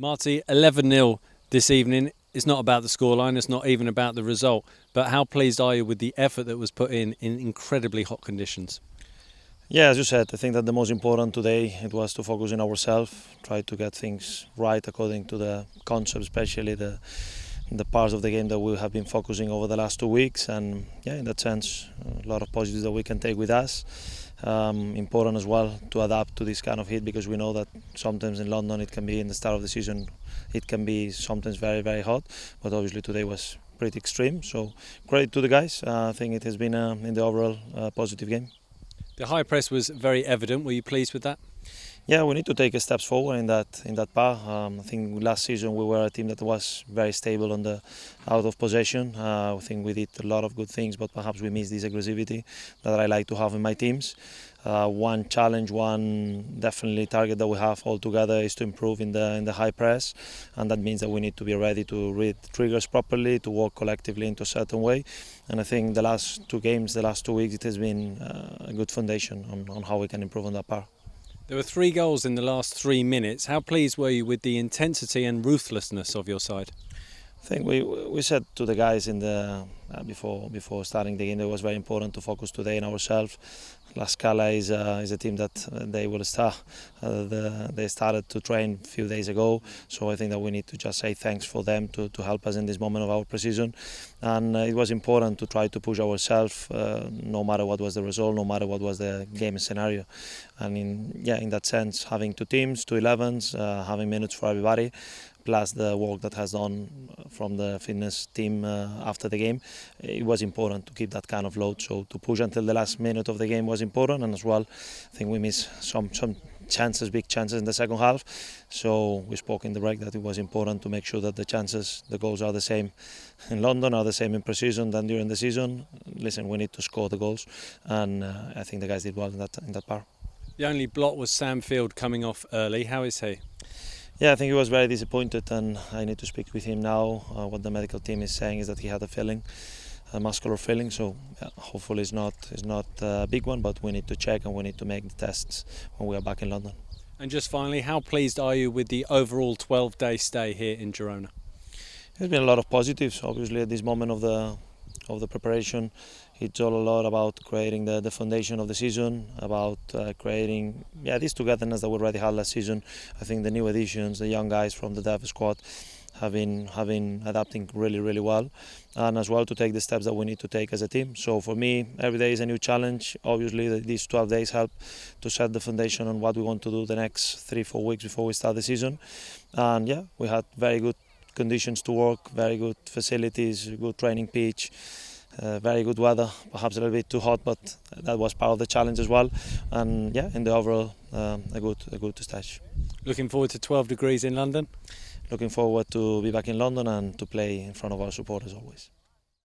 Martí, 11-0 this evening. It's not about the scoreline, it's not even about the result, but how pleased are you with the effort that was put in incredibly hot conditions? Yeah, as you said, I think that the most important today it was to focus on ourselves, try to get things right according to the concept, especially the parts of the game that we have been focusing over the last 2 weeks. And yeah, in that sense, a lot of positives that we can take with us. Important as well to adapt to this kind of heat, because we know that sometimes in London it can be in the start of the season, it can be sometimes very hot, but obviously today was pretty extreme. So credit to the guys. I think it has been in the overall positive game. The high press was very evident. Were you pleased with that? Yeah, we need to take steps forward in that part. I think last season we were a team that was very stable on the out of possession. I think we did a lot of good things, but perhaps we missed this aggressivity that I like to have in my teams. One challenge, one definitely target that we have all together is to improve in the high press, and that means that we need to be ready to read triggers properly, to work collectively into a certain way. And I think the last 2 games, the last 2 weeks, it has been a good foundation on how we can improve on that part. There were 3 goals in the last 3 minutes. How pleased were you with the intensity and ruthlessness of your side? I think we said to the guys in the before starting the game that it was very important to focus today on ourselves. La Scala is a team that they will start. They started to train a few days ago, so I think that we need to just say thanks for them to help us in this moment of our pre-season. And it was important to try to push ourselves, no matter what was the result, no matter what was the game scenario. And in that sense, having 2 teams, 2 11s, having minutes for everybody, plus the work that has done from the fitness team after the game, it was important to keep that kind of load. So to push until the last minute of the game was important, and as well, I think we missed some chances, big chances in the second half. So we spoke in the break that it was important to make sure that the goals are the same in London, are the same in pre-season than during the season. Listen, we need to score the goals, and I think the guys did well in that part. The only blot was Sam Field coming off early. How is he? Yeah, I think he was very disappointed, and I need to speak with him now. What the medical team is saying is that he had a muscular feeling. So yeah, hopefully it's not a big one, but we need to check and we need to make the tests when we are back in London. And just finally, how pleased are you with the overall 12-day stay here in Girona? There's been a lot of positives. Obviously, at this moment of the preparation, it's all a lot about creating the foundation of the season, about creating this togetherness that we already had last season. I think the new additions, the young guys from the dev squad, have been adapting really well, and as well to take the steps that we need to take as a team. So for me, every day is a new challenge. Obviously, these 12 days help to set the foundation on what we want to do the next 3-4 weeks before we start the season. And yeah, we had very good conditions to work, very good facilities, good training pitch, very good weather, perhaps a little bit too hot, but that was part of the challenge as well. And yeah, in the overall, a good stage. Looking forward to 12 degrees in London? Looking forward to be back in London and to play in front of our supporters always.